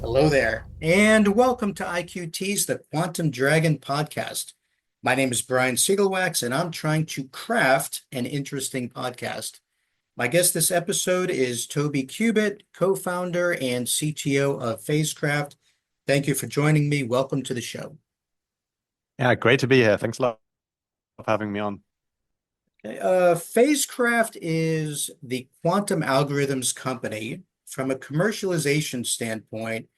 Hello there, and welcome to IQT's The Quantum Dragon podcast. My name is Brian Siegelwax, and I'm trying to craft an interesting podcast. My guest this episode is Toby Cubitt, co-founder and CTO of Phasecraft. Thank you for joining me. Welcome to the show. Yeah, great to be here. Thanks a lot for having me on. Phasecraft is the quantum algorithms company. From a commercialization standpoint,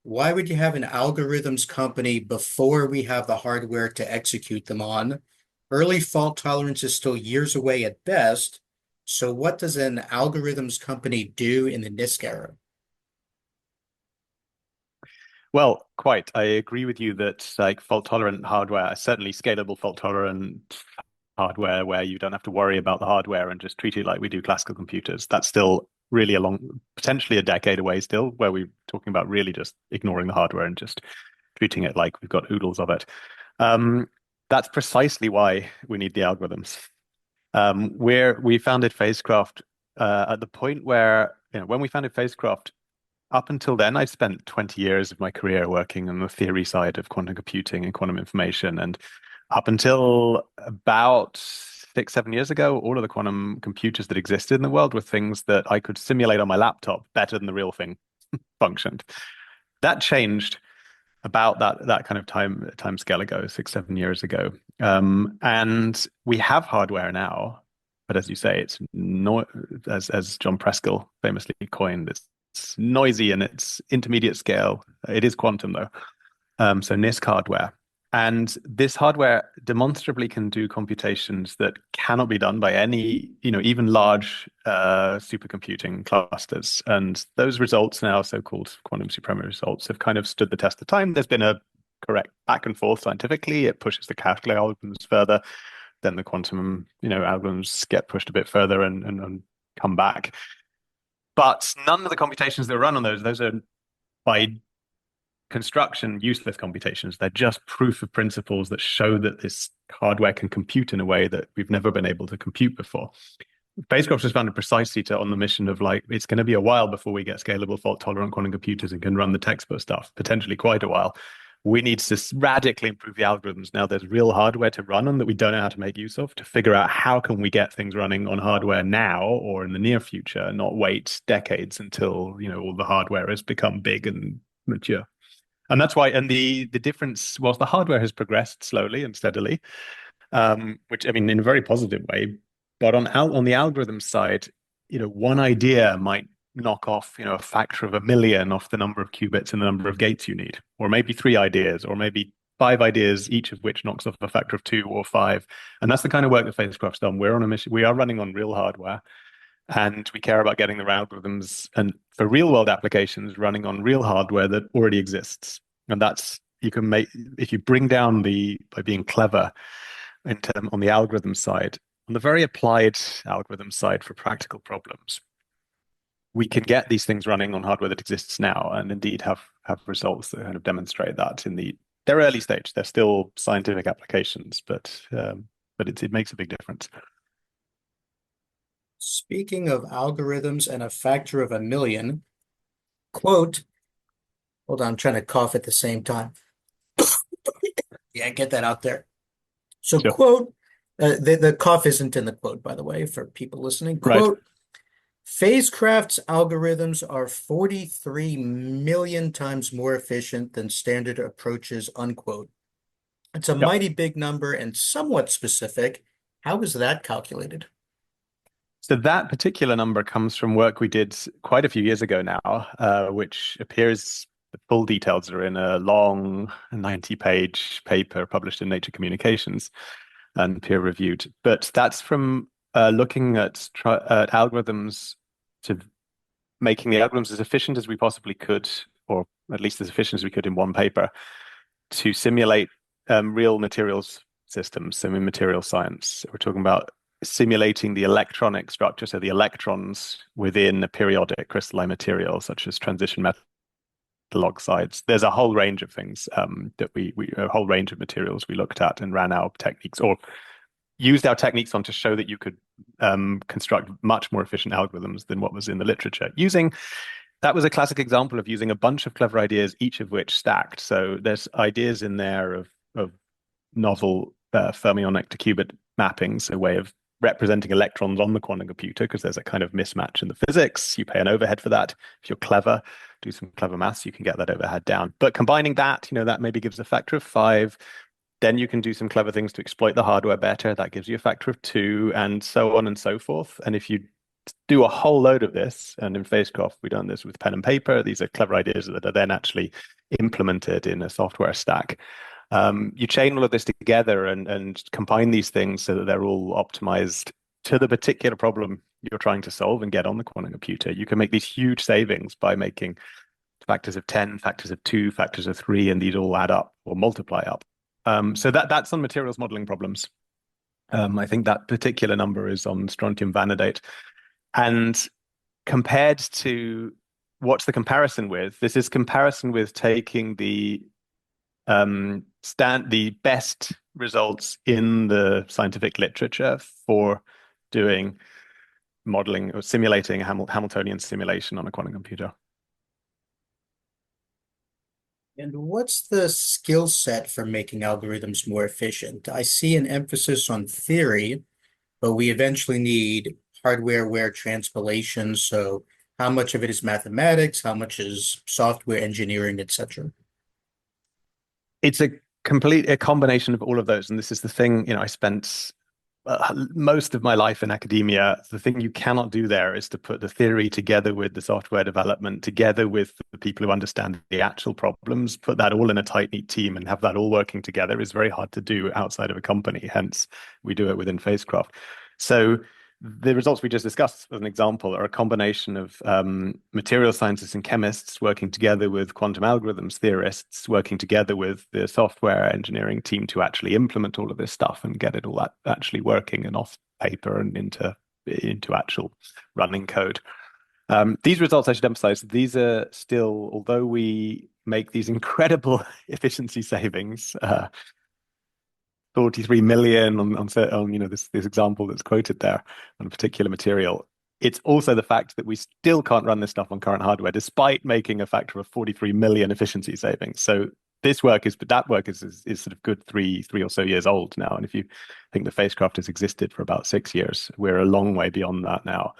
why would you have an algorithms company before we have the hardware to execute them on? Early fault tolerance is still years away at best. So what does an algorithms company do in the NISQ era? Well, quite. I agree with you that fault-tolerant hardware, certainly scalable fault-tolerant hardware where you don't have to worry about the hardware and just treat it like we do classical computers. That's still really potentially a decade away still, where we're talking about really just ignoring the hardware and just treating it like we've got oodles of it. That's precisely why we need the algorithms. We founded Phasecraft at the point where, when we founded Phasecraft, up until then, I'd spent 20 years of my career working on the theory side of quantum computing and quantum information. And up until about 6-7 years ago, all of the quantum computers that existed in the world were things that I could simulate on my laptop better than the real thing functioned. That changed about that kind of time scale ago, 6-7 years ago. And we have hardware now, but as you say, it's no, as John Preskill famously coined, it's noisy and it's intermediate scale. It is quantum though. So NISQ hardware. And this hardware demonstrably can do computations that cannot be done by any, even large supercomputing clusters. And those results now, so-called quantum supremacy results, have kind of stood the test of time. There's been a correct back and forth scientifically. It pushes the Kafka algorithms further. Then the quantum, algorithms get pushed a bit further and come back. But none of the computations that run on those are by construction useless computations. They're just proof of principles that show that this hardware can compute in a way that we've never been able to compute before. Phasecraft was founded precisely on the mission of it's going to be a while before we get scalable fault-tolerant quantum computers and can run the textbook stuff, potentially quite a while. We need to radically improve the algorithms. Now there's real hardware to run on that we don't know how to make use of, to figure out how can we get things running on hardware now or in the near future, not wait decades until, all the hardware has become big and mature. And that's why, and the difference, whilst the hardware has progressed slowly and steadily, which, in a very positive way, but on the algorithm side, one idea might knock off, a factor of 1,000,000 off the number of qubits and the number of gates you need, or maybe 3 ideas, or maybe 5 ideas, each of which knocks off a factor of 2 or 5. And that's the kind of work that Phasecraft's done. We're on a mission. We are running on real hardware. And we care about getting the algorithms and for real world applications running on real hardware that already exists. And that's, you can make, if you bring down by being clever on the algorithm side, on the very applied algorithm side for practical problems, we can get these things running on hardware that exists now and indeed have results that kind of demonstrate that they're early stage. They're still scientific applications, but it makes a big difference. Speaking of algorithms and a factor of 1,000,000, quote, hold on, I'm trying to cough at the same time. Yeah, get that out there. So, Sure. Quote, the cough isn't in the quote, by the way, for people listening. Quote, right. Phasecraft's algorithms are 43 million times more efficient than standard approaches, unquote. It's a mighty big number and somewhat specific. How is that calculated? So that particular number comes from work we did quite a few years ago now, which appears The full details are in a long 90-page paper published in Nature Communications and peer-reviewed. But that's from looking at algorithms to making the algorithms as efficient as we possibly could, or at least as efficient as we could in one paper, to simulate real materials systems, so in material science. We're talking about simulating the electronic structure, so the electrons within a periodic crystalline material, such as transition metal oxides. There's a whole range of things that a whole range of materials we looked at and ran our techniques or used our techniques on to show that you could construct much more efficient algorithms than what was in the literature. That was a classic example of using a bunch of clever ideas, each of which stacked. So there's ideas in there of novel fermionic to qubit mappings, a way of representing electrons on the quantum computer, because there's a kind of mismatch in the physics. You pay an overhead for that. If you're clever, do some clever maths, you can get that overhead down. But combining that, that maybe gives a factor of 5. Then you can do some clever things to exploit the hardware better. That gives you a factor of 2, and so on and so forth. And if you do a whole load of this, and in Phasecraft, we've done this with pen and paper. These are clever ideas that are then actually implemented in a software stack. You chain all of this together and combine these things so that they're all optimized to the particular problem you're trying to solve and get on the quantum computer. You can make these huge savings by making factors of 10, factors of 2, factors of 3, and these all add up or multiply up. So that's on materials modeling problems. I think that particular number is on strontium vanadate. And compared to what's the comparison with? This is comparison with taking the best results in the scientific literature for doing modeling or simulating a Hamiltonian simulation on a quantum computer. And what's the skill set for making algorithms more efficient? I see an emphasis on theory, but we eventually need hardware-aware transpilation. So how much of it is mathematics? How much is software engineering, etc.? It's a combination of all of those. And this is the thing, I spent most of my life in academia. The thing you cannot do there is to put the theory together with the software development, together with the people who understand the actual problems, put that all in a tight, neat team and have that all working together is very hard to do outside of a company. Hence, we do it within Phasecraft. So the results we just discussed, as an example, are a combination of material scientists and chemists working together with quantum algorithms theorists, working together with the software engineering team to actually implement all of this stuff and get it all actually working and off paper and into actual running code. These results, I should emphasize, these are still, although we make these incredible efficiency savings, 43 million on this example that's quoted there on a particular material. It's also the fact that we still can't run this stuff on current hardware, despite making a factor of 43 million efficiency savings. So that work is sort of good three or so years old now. And if you think the Phasecraft has existed for about 6 years, we're a long way beyond that now.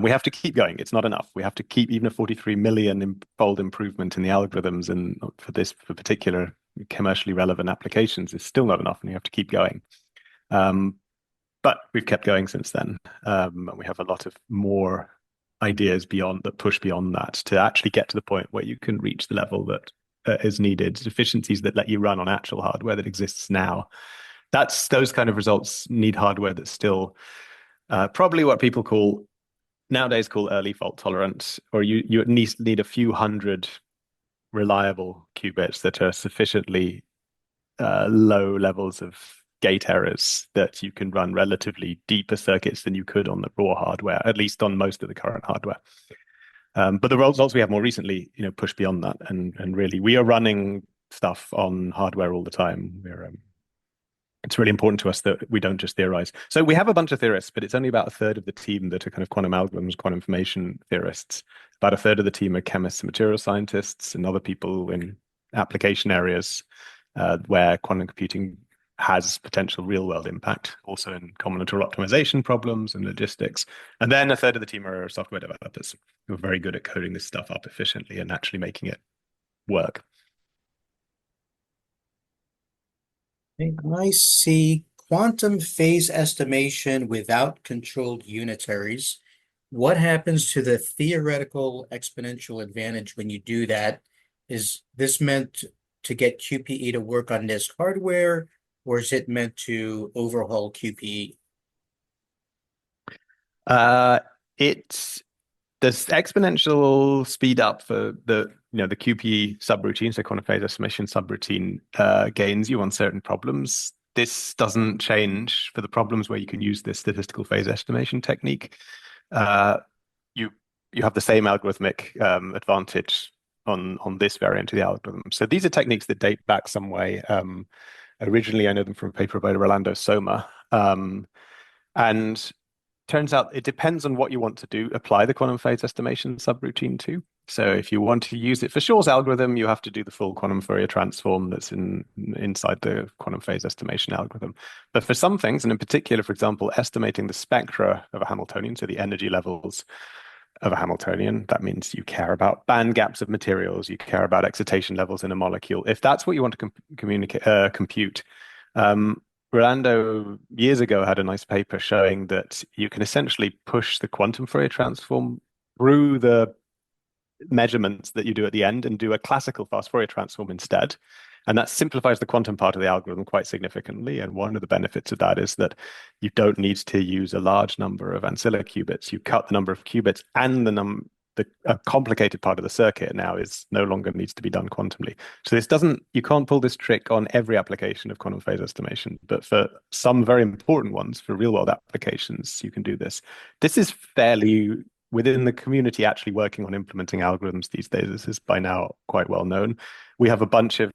We have to keep going. It's not enough. We have to keep even a 43 million fold improvement in the algorithms, and for particular commercially relevant applications is still not enough, and you have to keep going. But we've kept going since then. And we have a lot of more ideas that push beyond that to actually get to the point where you can reach the level that is needed, efficiencies that let you run on actual hardware that exists now. Those kind of results need hardware that's still probably what people nowadays call early fault tolerant, or you at least need a few hundred reliable qubits that are sufficiently low levels of gate errors that you can run relatively deeper circuits than you could on the raw hardware, at least on most of the current hardware. But the results we have more recently, push beyond that, and really we are running stuff on hardware all the time. It's really important to us that we don't just theorize. So we have a bunch of theorists, but it's only about a third of the team that are kind of quantum algorithms, quantum information theorists. About a third of the team are chemists and material scientists and other people in application areas where quantum computing has potential real-world impact, also in combinatorial optimization problems and logistics. And then a third of the team are software developers who are very good at coding this stuff up efficiently and actually making it work. I see quantum phase estimation without controlled unitaries. What happens to the theoretical exponential advantage when you do that? Is this meant to get QPE to work on this hardware, or is it meant to overhaul QPE? Uh, it's There's exponential speed up for the QP subroutine, so quantum phase estimation subroutine gains you on certain problems. This doesn't change for the problems where you can use this statistical phase estimation technique. Uh, you you have the same algorithmic advantage on this variant of the algorithm. So these are techniques that date back some way. Originally, I know them from a paper by Rolando Soma. And turns out it depends on what you want to do, apply the quantum phase estimation subroutine to. So if you want to use it for Shor's algorithm, you have to do the full quantum Fourier transform that's inside the quantum phase estimation algorithm. But for some things, and in particular, for example, estimating the spectra of a Hamiltonian, so the energy levels of a Hamiltonian, that means you care about band gaps of materials, you care about excitation levels in a molecule. If that's what you want to compute, um, Rolando years ago had a nice paper showing that you can essentially push the quantum Fourier transform through the measurements that you do at the end and do a classical fast Fourier transform instead. And that simplifies the quantum part of the algorithm quite significantly. And one of the benefits of that is that you don't need to use a large number of ancilla qubits. You cut the number of qubits, and the complicated part of the circuit now is no longer needs to be done quantumly. So you can't pull this trick on every application of quantum phase estimation, but for some very important ones, for real world applications, you can do this. This is fairly within the community actually working on implementing algorithms these days. This is by now quite well known. We have a bunch of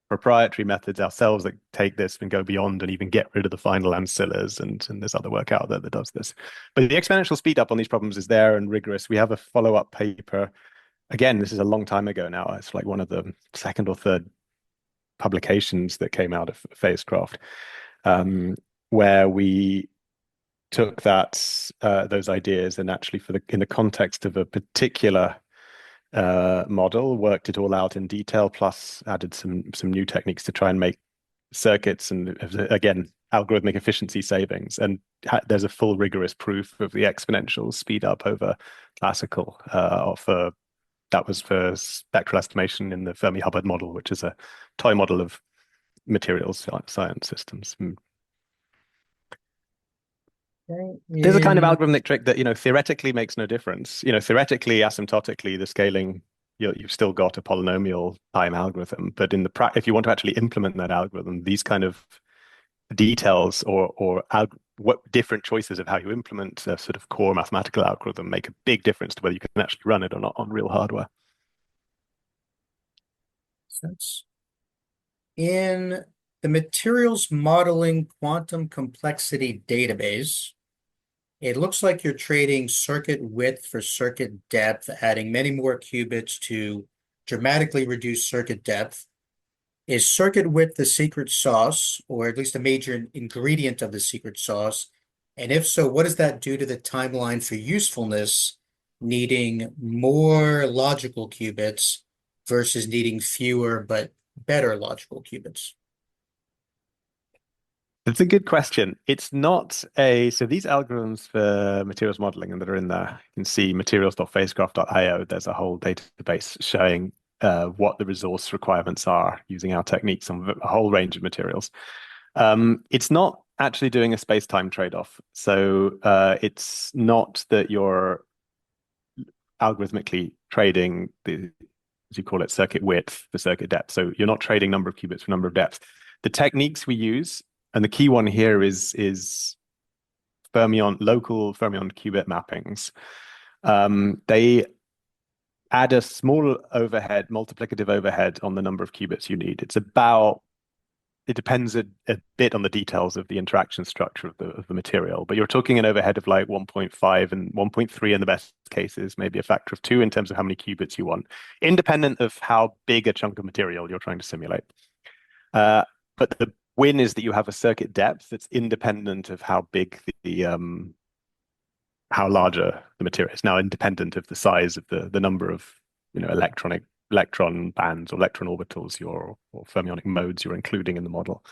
proprietary methods ourselves that take this and go beyond and even get rid of the final ancillas, and there's other work out there that does this. But the exponential speed up on these problems is there and rigorous. We have a follow-up paper. Again, this is a long time ago now. It's like one of the second or third publications that came out of Phasecraft, where we took those ideas and actually in the context of a particular model, worked it all out in detail, plus added some new techniques to try and make circuits and again algorithmic efficiency savings. And there's a full rigorous proof of the exponential speed up over classical that was for spectral estimation in the Fermi-Hubbard model, which is a toy model of materials science systems. Okay. There's a kind of In algorithmic trick that, theoretically makes no difference. Theoretically, asymptotically, the scaling, you've still got a polynomial time algorithm. But if you want to actually implement that algorithm, these kind of details or what different choices of how you implement a sort of core mathematical algorithm make a big difference to whether you can actually run it or not on real hardware. sense. In the materials modeling quantum complexity database, it looks like you're trading circuit width for circuit depth, adding many more qubits to dramatically reduce circuit depth. Is circuit width the secret sauce, or at least a major ingredient of the secret sauce? And if so, what does that do to the timeline for usefulness, needing more logical qubits versus needing fewer but better logical qubits? It's a good question. So these algorithms for materials modeling that are in there, you can see materials.phasecraft.io. There's a whole database showing what the resource requirements are using our techniques on a whole range of materials. It's not actually doing a space-time trade-off. So it's not that you're algorithmically trading as you call it, circuit width for circuit depth. So you're not trading number of qubits for number of depths. The techniques we use, and the key one here is local fermion qubit mappings. They add a small multiplicative overhead on the number of qubits you need. It depends a bit on the details of the interaction structure of the material, but you're talking an overhead of like 1.5 and 1.3 in the best cases, maybe a factor of 2 in terms of how many qubits you want, independent of how big a chunk of material you're trying to simulate. But the win is that you have a circuit depth that's independent of how big how larger the material is. Now, independent of the size of the number of electron bands or electron orbitals or fermionic modes you're including in the model.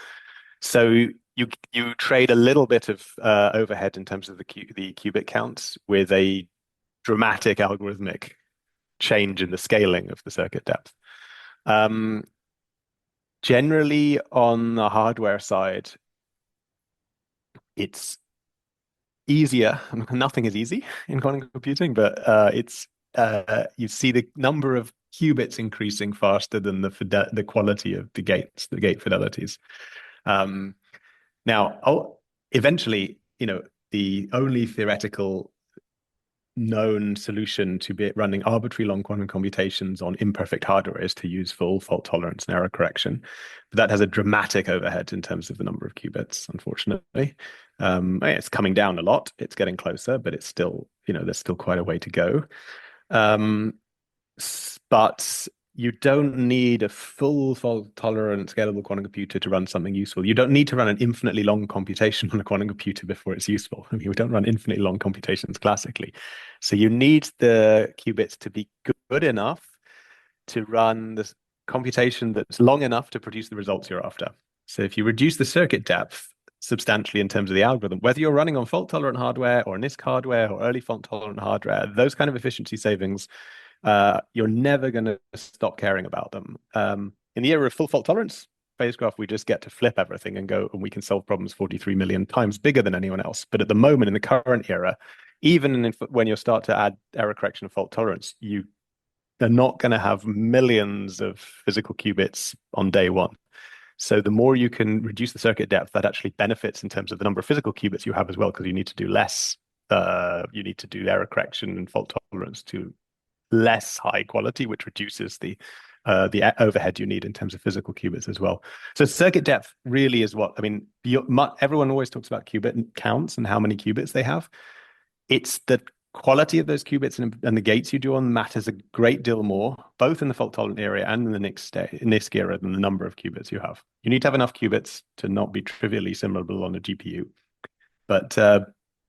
So you trade a little bit of overhead in terms of the qubit counts with a dramatic algorithmic change in the scaling of the circuit depth. Um, Generally, on the hardware side, it's easier. Nothing is easy in quantum computing, but it's you see the number of qubits increasing faster than the quality of the gates, the gate fidelities. Um, Now, eventually, the only theoretical known solution to be running arbitrary long quantum computations on imperfect hardware is to use full fault tolerance and error correction. But that has a dramatic overhead in terms of the number of qubits, unfortunately. It's coming down a lot. It's getting closer, but it's still, there's still quite a way to go. Um, but you don't need a full fault tolerant scalable quantum computer to run something useful. You don't need to run an infinitely long computation on a quantum computer before it's useful. I mean, we don't run infinitely long computations classically. So you need the qubits to be good enough to run this computation that's long enough to produce the results you're after. So if you reduce the circuit depth substantially in terms of the algorithm, whether you're running on fault tolerant hardware or NISQ hardware or early fault tolerant hardware, those kind of efficiency savings, you're never going to stop caring about them. In the era of full fault tolerance, Phasecraft, we just get to flip everything and go, and we can solve problems 43 million times bigger than anyone else. But at the moment, in the current era, even when you start to add error correction and fault tolerance, they're not going to have millions of physical qubits on day one. So the more you can reduce the circuit depth, that actually benefits in terms of the number of physical qubits you have as well, because you need to do less. You need to do error correction and fault tolerance to less high quality, which reduces the overhead you need in terms of physical qubits as well. So circuit depth really is what I mean. Everyone always talks about qubit counts and how many qubits they have. It's the quality of those qubits and the gates you do on matters a great deal more, both in the fault tolerant area and in the NISQ era, than the number of qubits you have. You need to have enough qubits to not be trivially simulable on a GPU. But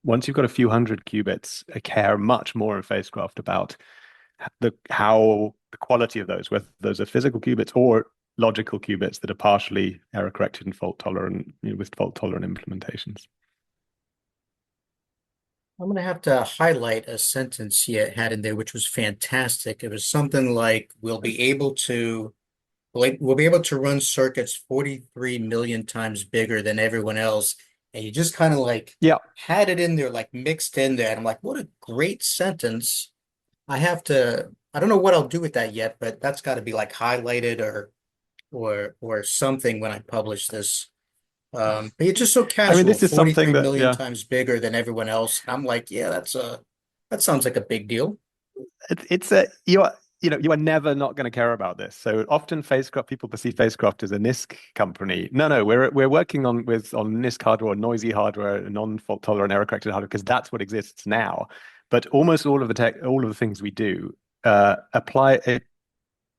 once you've got a few hundred qubits, I care much more in Phasecraft about how the quality of those, whether those are physical qubits or logical qubits that are partially error corrected and fault tolerant, with fault tolerant implementations. I'm going to have to highlight a sentence he had in there, which was fantastic. It was something like, we'll be able to run circuits 43 million times bigger than everyone else. And you just kind of like Yeah. had it in there, like mixed in there. And I'm like, what a great sentence. I don't know what I'll do with that yet, but that's got to be like highlighted or something when I publish this. But it's just so I mean, casual, this is something 43 that, million yeah, times bigger than everyone else. I'm like, yeah, that sounds like a big deal. it's a you are never not going to care about this. So often Phasecraft people perceive Phasecraft as a NISQ company. No, we're working on NISQ hardware, noisy hardware, non-fault tolerant error corrected hardware, because that's what exists now. But almost all of the things we do apply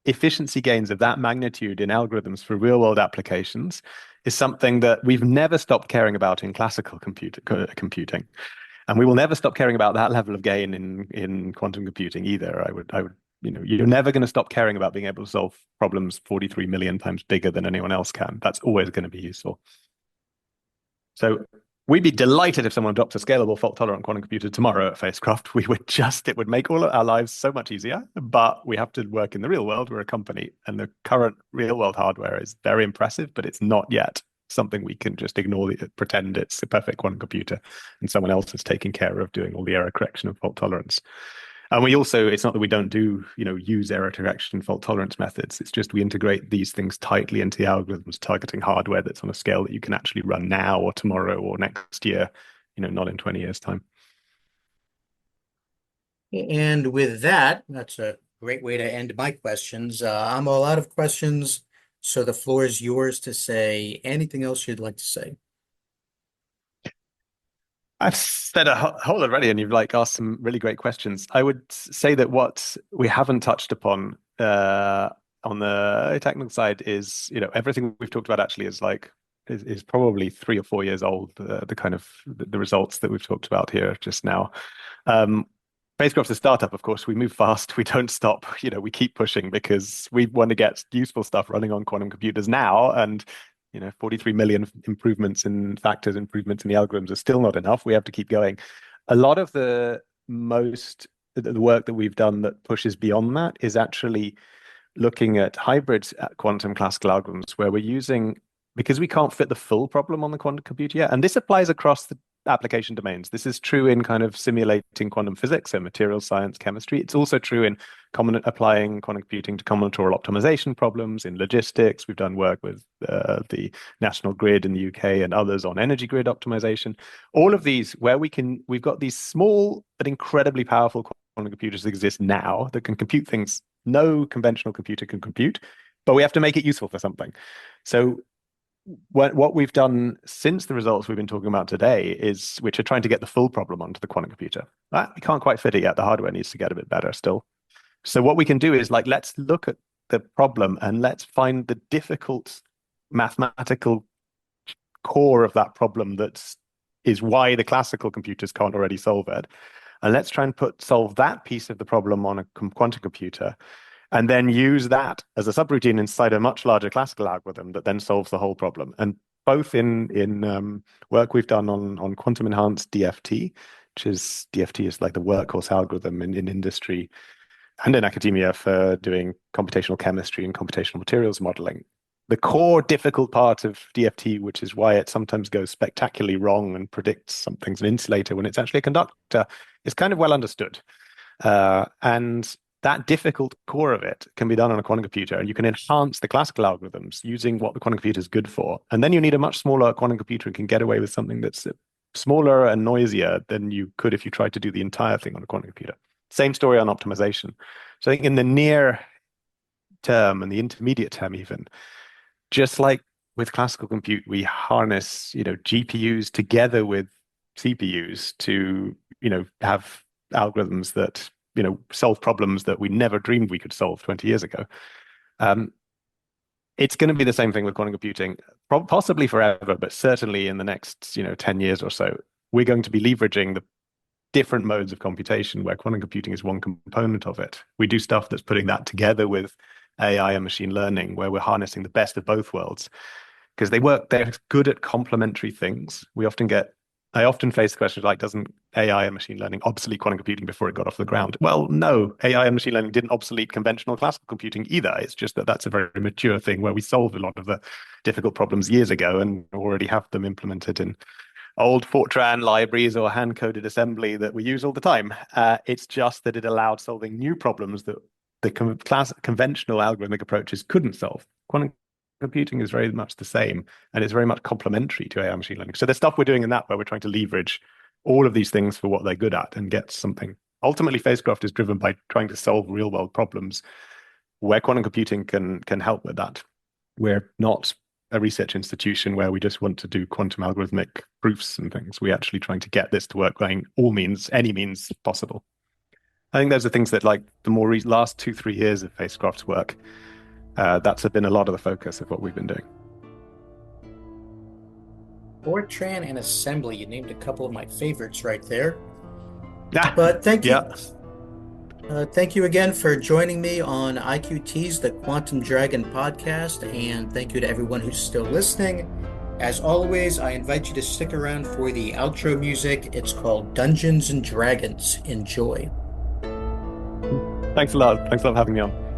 efficiency gains of that magnitude in algorithms for real world applications is something that we've never stopped caring about in classical computing. And we will never stop caring about that level of gain in quantum computing either. I would, you're never going to stop caring about being able to solve problems 43 million times bigger than anyone else can. That's always going to be useful. So we'd be delighted if someone adopts a scalable fault tolerant quantum computer tomorrow at Phasecraft. It would make all of our lives so much easier, but we have to work in the real world. We're a company, and the current real world hardware is very impressive, but it's not yet something we can just ignore, pretend it's a perfect quantum computer and someone else is taking care of doing all the error correction and fault tolerance. And we also, it's not that we don't use error correction and fault tolerance methods. It's just we integrate these things tightly into the algorithms, targeting hardware that's on a scale that you can actually run now or tomorrow or next year, not in 20 years' time. And with that, that's a great way to end my questions. I'm all out of questions, so the floor is yours to say anything else you'd like to say. I've said a whole already, and you've asked some really great questions. I would say that what we haven't touched upon on the technical side is, everything we've talked about actually is probably 3 or 4 years old. The kind of the results that we've talked about here just now. Spacecraft's a startup, of course. We move fast. We don't stop. We keep pushing because we want to get useful stuff running on quantum computers now. And 43 million improvements in the algorithms are still not enough. We have to keep going. A lot of the most the work that we've done that pushes beyond that is actually looking at hybrid quantum classical algorithms where we're using, because we can't fit the full problem on the quantum computer yet, and this applies across the application domains. This is true in kind of simulating quantum physics, so materials science, chemistry. It's also true in applying quantum computing to combinatorial optimization problems in logistics. We've done work with the National Grid in the UK and others on energy grid optimization. All of these where we've got these small but incredibly powerful quantum computers that exist now that can compute things no conventional computer can compute, but we have to make it useful for something. So what we've done since the results we've been talking about today is, which are trying to get the full problem onto the quantum computer. We can't quite fit it yet. The hardware needs to get a bit better still. So what we can do is let's look at the problem and let's find the difficult mathematical core of that problem is why the classical computers can't already solve it. And let's try and solve that piece of the problem on a quantum computer, and then use that as a subroutine inside a much larger classical algorithm that then solves the whole problem. And both in work we've done on quantum enhanced DFT, DFT is like the workhorse algorithm in industry and in academia for doing computational chemistry and computational materials modeling. The core difficult part of DFT, which is why it sometimes goes spectacularly wrong and predicts something's an insulator when it's actually a conductor, is kind of well understood. And that difficult core of it can be done on a quantum computer, and you can enhance the classical algorithms using what the quantum computer is good for. And then you need a much smaller quantum computer and can get away with something that's smaller and noisier than you could if you tried to do the entire thing on a quantum computer. Same story on optimization. So I think in the near term and the intermediate term even, just like with classical compute, we harness, GPUs together with CPUs to, have algorithms that, solve problems that we never dreamed we could solve 20 years ago. It's going to be the same thing with quantum computing, possibly forever, but certainly in the next, 10 years or so, we're going to be leveraging the different modes of computation where quantum computing is one component of it. We do stuff that's putting that together with AI and machine learning, where we're harnessing the best of both worlds, because they're good at complementary things. I often face the question like, doesn't AI and machine learning obsolete quantum computing before it got off the ground? Well, no, AI and machine learning didn't obsolete conventional classical computing either. It's just that that's a very mature thing where we solved a lot of the difficult problems years ago and already have them implemented in old Fortran libraries or hand-coded assembly that we use all the time. It's just that it allowed solving new problems that the conventional algorithmic approaches couldn't solve. Quantum computing is very much the same, and it's very much complementary to AI machine learning. So there's stuff we're doing in that where we're trying to leverage all of these things for what they're good at and get something. Ultimately, Phasecraft is driven by trying to solve real-world problems where quantum computing can help with that. We're not a research institution where we just want to do quantum algorithmic proofs and things. We're actually trying to get this to work by any means possible. I think those are things that, like the more last 2-3 years of Phasecraft's work, that's been a lot of the focus of what we've been doing. Fortran and assembly, you named a couple of my favorites right there. Yeah, But thank you. yeah. Thank you again for joining me on IQT's The Quantum Dragon podcast, and thank you to everyone who's still listening. As always, I invite you to stick around for the outro music. It's called Dungeons and Dragons. Enjoy. Thanks a lot. Thanks a lot for having me on.